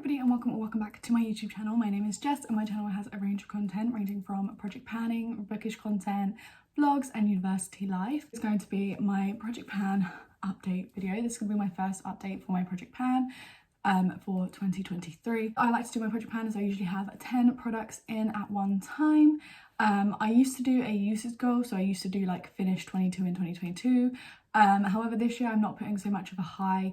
everybody and welcome or welcome back to my YouTube channel. My name is Jess and my channel has a range of content ranging from project planning, bookish content, vlogs and university life. It's going to be my project pan update video. This is going to be my first update for my project pan for 2023. I like to do my project pan as I usually have 10 products in at one time. I used to do a usage goal, so I used to do like finish 22 in 2022. However, this year I'm not putting so much of a high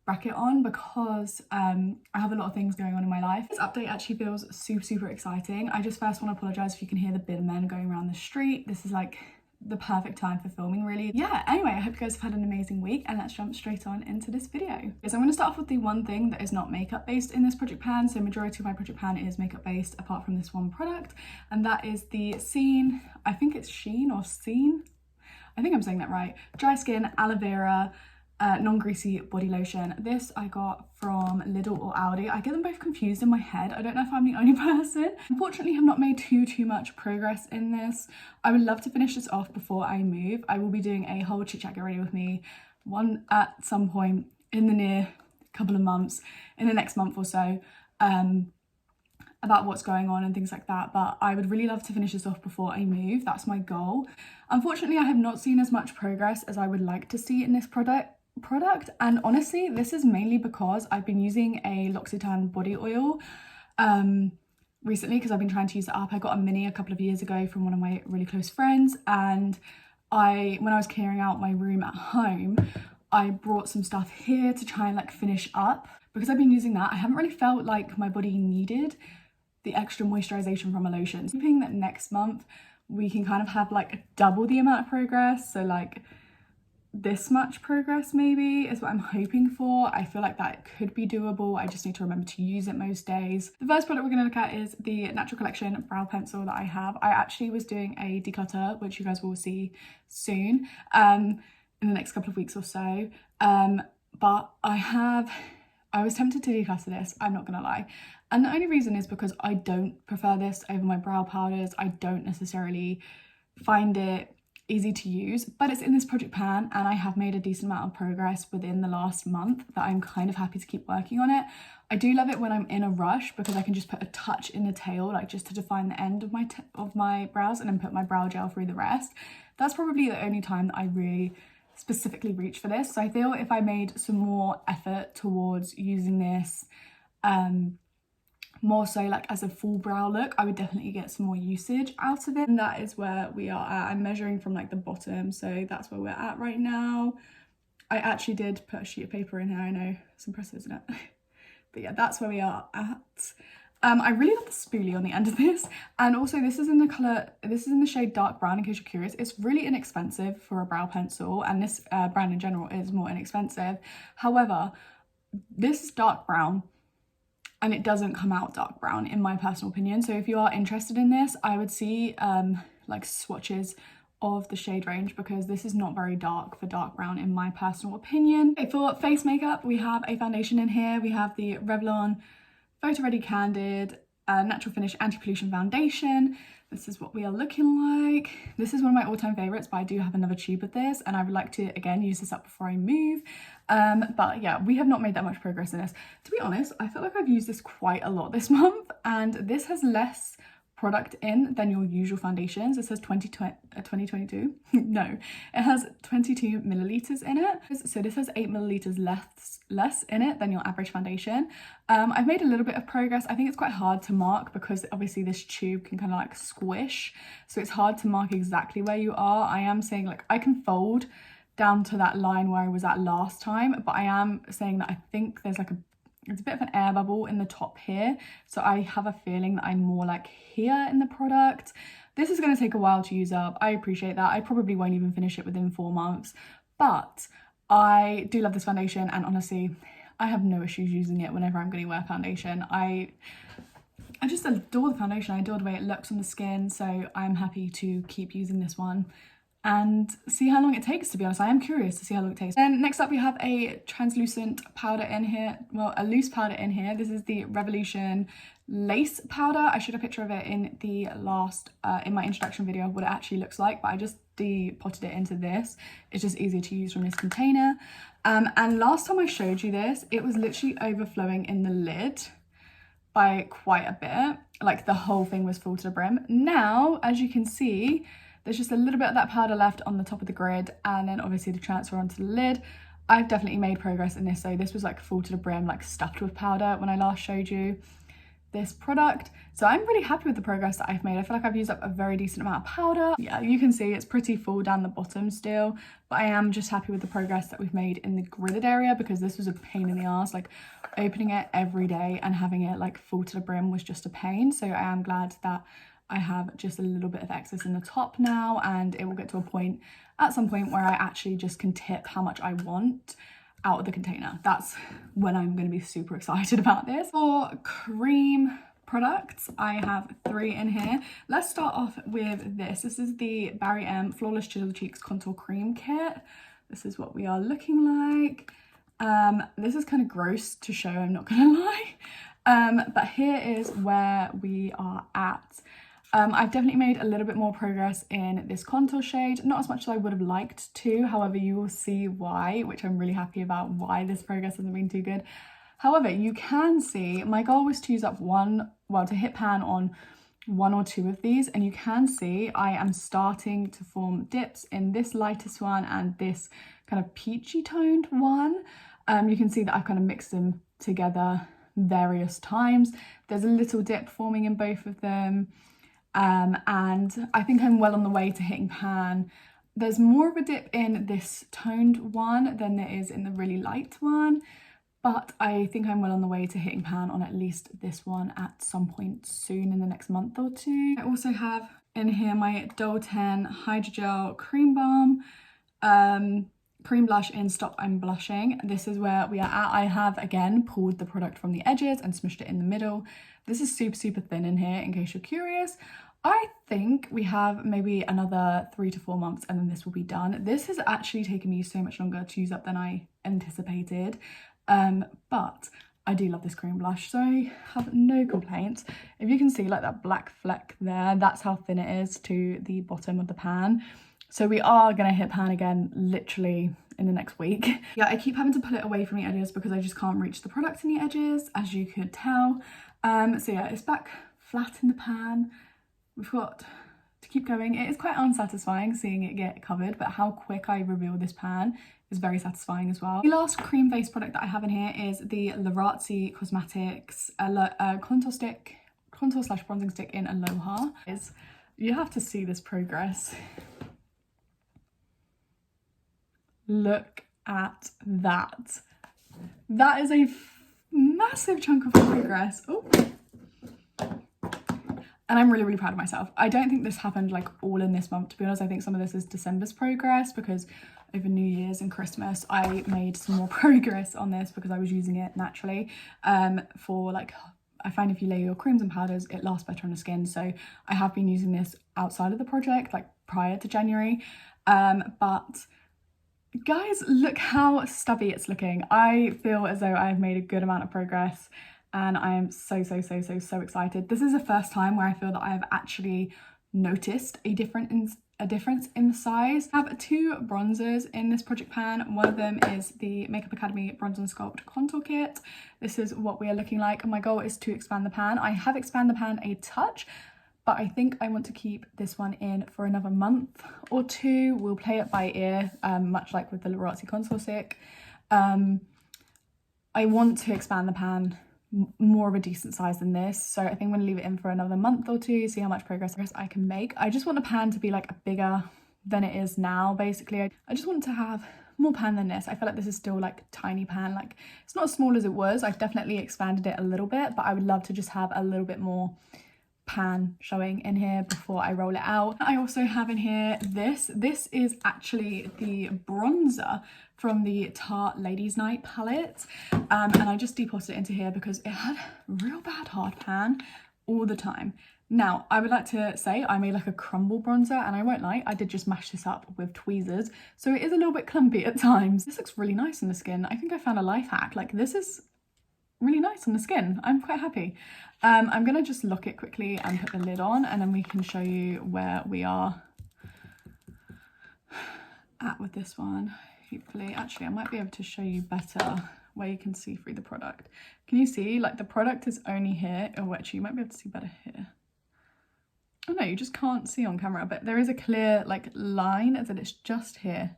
bracket on because I have a lot of things going on in my life. This update actually feels super exciting. I just first want to apologise if you can hear the bin men going around the street. This is like the perfect time for filming, really. Yeah, anyway, I hope you guys have had an amazing week and let's jump straight on into this video. So I'm going to start off with the one thing that is not makeup based in this project pan. So majority of my project pan is makeup based apart from this one product, and that is the Scene, I think it's Sheen or Scene, I think I'm saying that right, Dry Skin Aloe Vera non-greasy body lotion. This I got from Lidl or Aldi. I get them both confused in my head. I don't know if I'm the only person. Unfortunately, have not made too much progress in this. I would love to finish this off before I move. I will be doing a whole chit chat get ready with me one at some point in the near couple of months, in the next month or so, about what's going on and things like that, but I would really love to finish this off before I move. That's my goal. Unfortunately, I have not seen as much progress as I would like to see in this product, and honestly this is mainly because I've been using a L'Occitane body oil recently because I've been trying to use it up. I got a mini a couple of years ago from one of my really close friends, and when I was clearing out my room at home, I brought some stuff here to try and like finish up. Because I've been using that, I haven't really felt like my body needed the extra moisturization from a lotion. So I'm hoping that next month we can kind of have like double the amount of progress, so like this much progress maybe is what I'm hoping for. I feel like that could be doable. I just need to remember to use it most days. The first product we're going to look at is the Natural Collection brow pencil that I have. I actually was doing a declutter, which you guys will see soon in the next couple of weeks or so, but I was tempted to declutter this, I'm not gonna lie, and the only reason is because I don't prefer this over my brow powders. I don't necessarily find it easy to use, but it's in this project pan and I have made a decent amount of progress within the last month that I'm kind of happy to keep working on it. I do love it when I'm in a rush because I can just put a touch in the tail, like just to define the end of my brows, and then put my brow gel through the rest. That's probably the only time that I really specifically reach for this. So I feel if I made some more effort towards using this more so like as a full brow look, I would definitely get some more usage out of it. And that is where we are at. I'm measuring from like the bottom, so that's where we're at right now. I actually did put a sheet of paper in here. I know it's impressive, isn't it? But yeah, that's where we are at. I really love the spoolie on the end of this, and also this is in the color, this is in the shade dark brown, in case you're curious. It's really inexpensive for a brow pencil, and this brand in general is more inexpensive. However, this is dark brown and it doesn't come out dark brown in my personal opinion. So if you are interested in this, I would see like swatches of the shade range, because this is not very dark for dark brown in my personal opinion. Okay, for face makeup, we have a foundation in here. We have the Revlon Photo Ready Candid Natural Finish Anti-Pollution Foundation. This is what we are looking like. This is one of my all-time favorites, but I do have another tube of this and I would like to again use this up before I move. But yeah, we have not made that much progress in this. To be honest, I feel like I've used this quite a lot this month, and this has less product in than your usual foundations. It says 2022 no, it has 22 milliliters in it, so this has 8 milliliters less in it than your average foundation. I've made a little bit of progress. I think it's quite hard to mark because obviously this tube can kind of like squish, so it's hard to mark exactly where you are. I am saying like I can fold down to that line where I was at last time, but I am saying that I think there's like it's a bit of an air bubble in the top here, so I have a feeling that I'm more like here in the product. This is going to take a while to use up. I appreciate that. I probably won't even finish it within 4 months, but I do love this foundation, and honestly I have no issues using it whenever I'm going to wear foundation. I just adore the foundation. I adore the way it looks on the skin, so I'm happy to keep using this one and see how long it takes. To be honest, I am curious to see how long it takes. And next up we have a translucent powder in here, well, a loose powder in here. This is the Revolution Lace powder. I showed a picture of it in the last in my introduction video of what it actually looks like, but I just potted it into this. It's just easier to use from this container. And last time I showed you this, it was literally overflowing in the lid. by quite a bit. Like the whole thing was full to the brim. Now, as you can see, there's just a little bit of that powder left on the top of the grid, and then obviously the transfer onto the lid. I've definitely made progress in this. So this was like full to the brim, like stuffed with powder when I last showed you this product. So I'm really happy with the progress that I've made. I feel like I've used up a very decent amount of powder. Yeah, you can see it's pretty full down the bottom still, but I am just happy with the progress that we've made in the gridded area, because this was a pain in the ass. Like opening it every day and having it like full to the brim was just a pain. So I am glad that I have just a little bit of excess in the top now, and it will get to a point at some point where I actually just can tip how much I want out of the container. That's when I'm going to be super excited about this. For cream products, I have 3 in here. Let's start off with this. This is the Barry M Flawless Chisel Cheeks Contour Cream Kit. This is what we are looking like. This is kind of gross to show, I'm not gonna lie. But here is where we are at. I've definitely made a little bit more progress in this contour shade, not as much as I would have liked to. However, you will see why, which I'm really happy about, why this progress hasn't been too good. However, you can see my goal was to use up to hit pan on 1 or 2 of these, and you can see I am starting to form dips in this lightest one and this kind of peachy toned one. You can see that I've kind of mixed them together various times. There's a little dip forming in both of them. And I think I'm well on the way to hitting pan. There's more of a dip in this toned one than there is in the really light one, but I think I'm well on the way to hitting pan on at least this one at some point soon in the next month or 2. I also have in here my Doll10 Hydrogel Cream Balm, cream blush in Stop I'm Blushing. This is where we are at. I have again pulled the product from the edges and smushed it in the middle. This is super thin in here, in case you're curious. I think we have maybe another 3 to 4 months and then this will be done. This has actually taken me so much longer to use up than I anticipated, but I do love this cream blush, so I have no complaints. If you can see like that black fleck there, that's how thin it is to the bottom of the pan. So we are gonna hit pan again literally in the next week. Yeah, I keep having to pull it away from the edges because I just can't reach the product in the edges, as you could tell. So yeah, it's back flat in the pan. We've got to keep going. It is quite unsatisfying seeing it get covered, but how quick I reveal this pan is very satisfying as well. The last cream based product that I have in here is the Lorazzi Cosmetics contour/bronzing stick in Aloha. You have to see this progress. Look at that. That is a massive chunk of progress. Oh. And I'm really proud of myself. I don't think this happened like all in this month, to be honest. I think some of this is December's progress, because over New Year's and Christmas I made some more progress on this because I was using it naturally. For like, I find if you layer your creams and powders, it lasts better on the skin. So I have been using this outside of the project, like prior to January. But guys, look how stubby it's looking. I feel as though I've made a good amount of progress, and I am so excited. This is the first time where I feel that I have actually noticed a difference in the size. I have 2 bronzers in this project pan. One of them is the Makeup Academy Bronze and Sculpt Contour Kit. This is what we are looking like. My goal is to expand the pan. I have expanded the pan a touch, but I think I want to keep this one in for another month or 2. We'll play it by ear, much like with the Lorazzi Contour Stick. I want to expand the pan more of a decent size than this, so I think I'm going to leave it in for another month or 2, see how much progress I can make. I just want the pan to be like bigger than it is now, basically. I just want to have more pan than this. I feel like this is still like tiny pan, like it's not as small as it was. I've definitely expanded it a little bit, but I would love to just have a little bit more pan showing in here before I roll it out. I also have in here this is actually the bronzer from the Tarte Ladies Night palette, and I just depotted it into here because it had real bad hard pan all the time. Now I would like to say I made like a crumble bronzer, and I won't lie, I did just mash this up with tweezers, so it is a little bit clumpy at times. This looks really nice on the skin. I think I found a life hack. Like, this is really nice on the skin. I'm quite happy. I'm gonna just lock it quickly and put the lid on, and then we can show you where we are at with this one. Hopefully, actually I might be able to show you better where you can see through the product. Can you see, like, the product is only here. Oh, actually, you might be able to see better here. Oh no, you just can't see on camera, but there is a clear like line as in it's just here.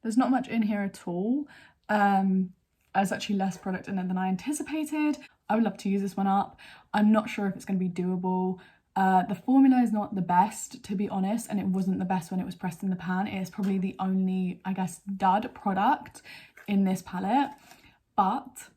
There's not much in here at all. There's actually less product in it than I anticipated. I would love to use this one up. I'm not sure if it's going to be doable. The formula is not the best, to be honest, and it wasn't the best when it was pressed in the pan. It is probably the only, I guess, dud product in this palette, but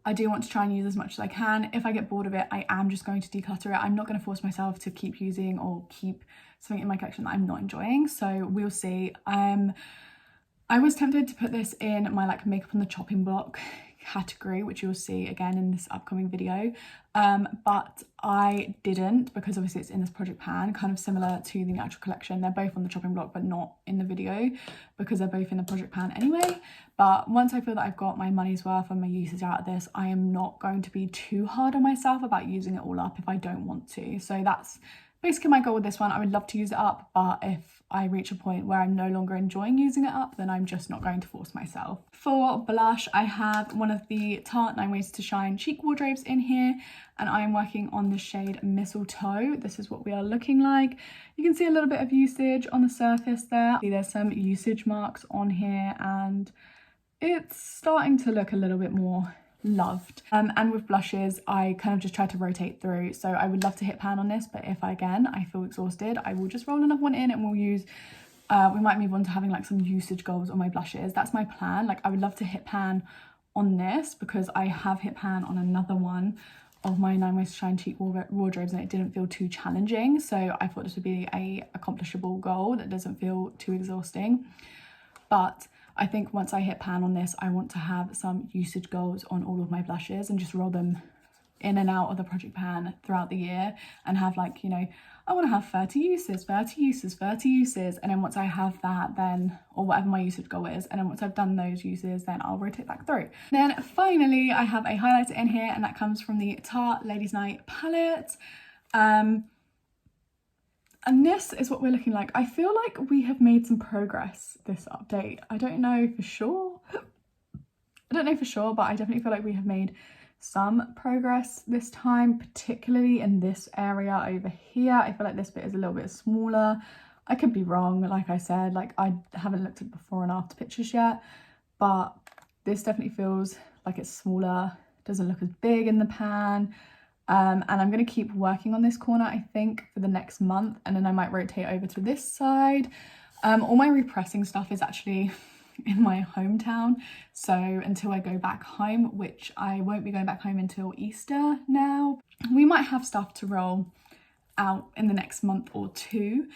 I do want to try and use as much as I can. If I get bored of it, I am just going to declutter it. I'm not going to force myself to keep using or keep something in my collection that I'm not enjoying. So we'll see. I was tempted to put this in my like makeup on the chopping block category, which you'll see again in this upcoming video, but I didn't, because obviously it's in this project pan, kind of similar to the actual collection. They're both on the chopping block but not in the video because they're both in the project pan anyway. But once I feel that I've got my money's worth and my usage out of this, I am not going to be too hard on myself about using it all up if I don't want to. So that's basically my goal with this one. I would love to use it up, but if I reach a point where I'm no longer enjoying using it up, then I'm just not going to force myself. For blush, I have one of the Tarte 9 Ways to Shine cheek wardrobes in here, and I am working on the shade Mistletoe. This is what we are looking like. You can see a little bit of usage on the surface there. See, there's some usage marks on here, and it's starting to look a little bit more loved. And with blushes, I kind of just try to rotate through. So I would love to hit pan on this, but if again I feel exhausted, I will just roll another one in and we'll use we might move on to having like some usage goals on my blushes. That's my plan. Like, I would love to hit pan on this because I have hit pan on another one of my 9 Ways to Shine cheek wardrobes and it didn't feel too challenging. So I thought this would be a accomplishable goal that doesn't feel too exhausting. But I think once I hit pan on this, I want to have some usage goals on all of my blushes and just roll them in and out of the project pan throughout the year and have, like, you know, I want to have 30 uses, 30 uses, 30 uses. And then once I have that, then, or whatever my usage goal is, and then once I've done those uses, then I'll rotate back through. Then finally, I have a highlighter in here, and that comes from the Tarte Ladies Night palette. And this is what we're looking like. I feel like we have made some progress this update. I don't know for sure. But I definitely feel like we have made some progress this time, particularly in this area over here. I feel like this bit is a little bit smaller. I could be wrong, like I said, like I haven't looked at before and after pictures yet, but this definitely feels like it's smaller, doesn't look as big in the pan. And I'm going to keep working on this corner, I think, for the next month, and then I might rotate over to this side. All my repressing stuff is actually in my hometown, so until I go back home, which I won't be going back home until Easter now, we might have stuff to roll out in the next month or two.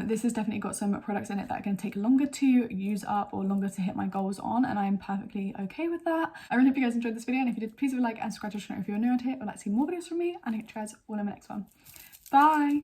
This has definitely got some products in it that are going to take longer to use up or longer to hit my goals on, and I'm perfectly okay with that. I really hope you guys enjoyed this video, and if you did, please leave a like and subscribe to the channel if you're new to it or like to see more videos from me, and I'll catch you guys all in my next one. Bye!